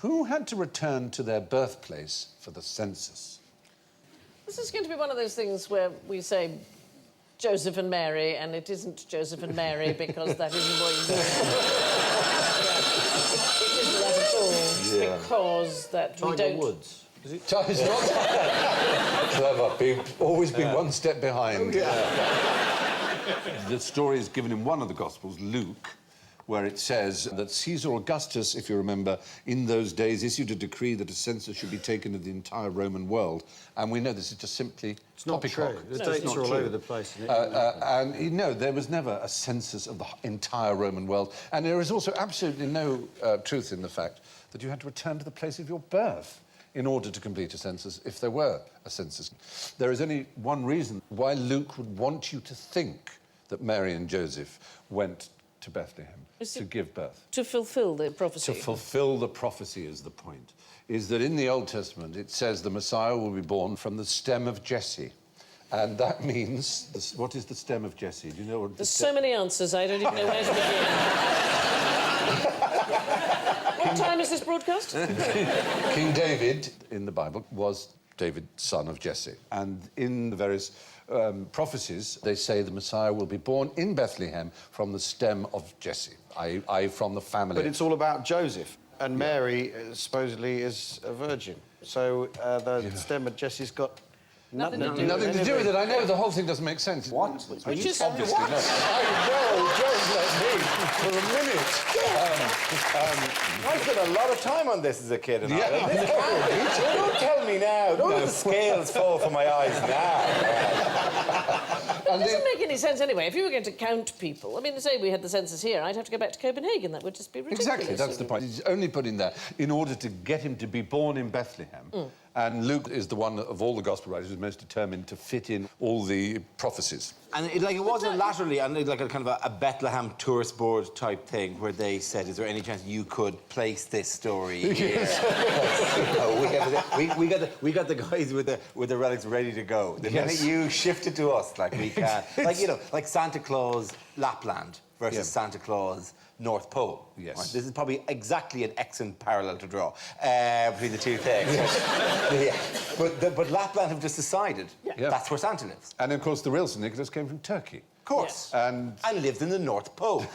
Who had to return to their birthplace for the census? This is going to be one of those things where we say Joseph and Mary, and it isn't Joseph and Mary because that isn't what you do. It isn't that at all, because that we don't... Woods. Is it? It's not clever. Always been one step behind. The story is given in one of the Gospels, Luke, where it says that Caesar Augustus, if you remember, in those days issued a decree that a census should be taken of the entire Roman world. And we know this is just simply poppycock. The dates are all over the place. And no, there was never a census of the entire Roman world. And there is also absolutely no truth in the fact that you had to return to the place of your birth in order to complete a census, if there were a census. There is only one reason why Luke would want you to think that Mary and Joseph went to Bethlehem to give birth. To fulfil the prophecy. To fulfil the prophecy is the point. Is that in the Old Testament it says the Messiah will be born from the stem of Jesse. And that means... what is the stem of Jesse? Do you know what... There's so many answers, I don't even know where to begin. What time is this broadcast? King David, in the Bible, was David, son of Jesse. And in the various prophecies, they say the Messiah will be born in Bethlehem from the stem of Jesse, i.e. from the family. But it's all about Joseph, and Mary supposedly is a virgin. So the stem of Jesse's got nothing to do with it. I know the whole thing doesn't make sense. What? Obviously not. I know, don't let me for a minute. I spent a lot of time on this as a kid. And Yeah, don't tell me now. Don't let the scales fall from my eyes now. It doesn't make any sense anyway. If you were going to count people, I mean, say we had the census here, I'd have to go back to Copenhagen. That would just be ridiculous. Exactly, that's the point. He's only put in there in order to get him to be born in Bethlehem. And Luke is the one of all the Gospel writers who's most determined to fit in all the prophecies. And it wasn't laterally, and like a kind of a Bethlehem tourist board type thing where they said, is there any chance you could place this story here? we got the guys with the relics ready to go. The minute you shift it to us, like we can, like Santa Claus Lapland versus Santa Claus North Pole. Yes. Right? This is probably exactly an excellent parallel to draw between the two things. But Lapland have just decided that's where Santa lives. And, of course, the real St. Nicholas came from Turkey. Of course. Yes. And lived in the North Pole.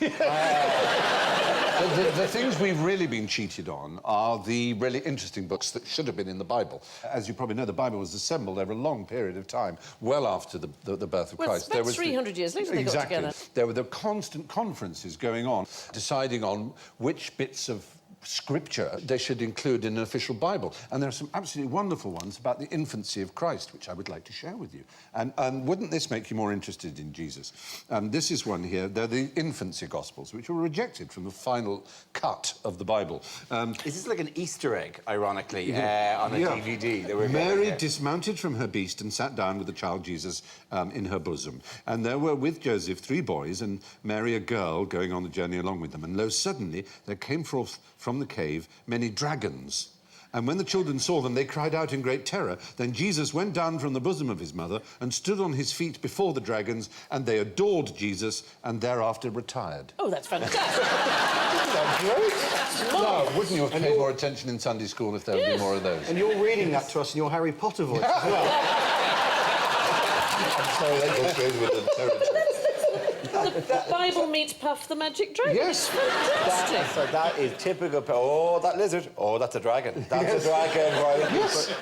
The things we've really been cheated on are the really interesting books that should have been in the Bible. As you probably know, the Bible was assembled over a long period of time, well after the birth of Christ. Well, about 300 years later they got together. There were the constant conferences going on, deciding on which bits of scripture they should include in an official Bible. And there are some absolutely wonderful ones about the infancy of Christ, which I would like to share with you. And wouldn't this make you more interested in Jesus? This is one here. They're the infancy Gospels, which were rejected from the final cut of the Bible. Is this like an Easter egg, ironically, on a DVD? That Mary dismounted from her beast and sat down with the child Jesus in her bosom. And there were with Joseph 3 boys, and Mary a girl, going on the journey along with them. And lo, suddenly there came forth from the cave many dragons. And when the children saw them, they cried out in great terror. Then Jesus went down from the bosom of his mother and stood on his feet before the dragons, and they adored Jesus and thereafter retired. Oh, that's fantastic. Isn't that great? No, wouldn't you have paid more attention in Sunday school if there had been more of those? And you're reading that to us in your Harry Potter voice as well. I'm sorry, that just goes with the territory. The Bible meets Puff the Magic Dragon. Yes. Fantastic. That is typical. Oh, that lizard. Oh, that's a dragon. That's a dragon, right? Yes.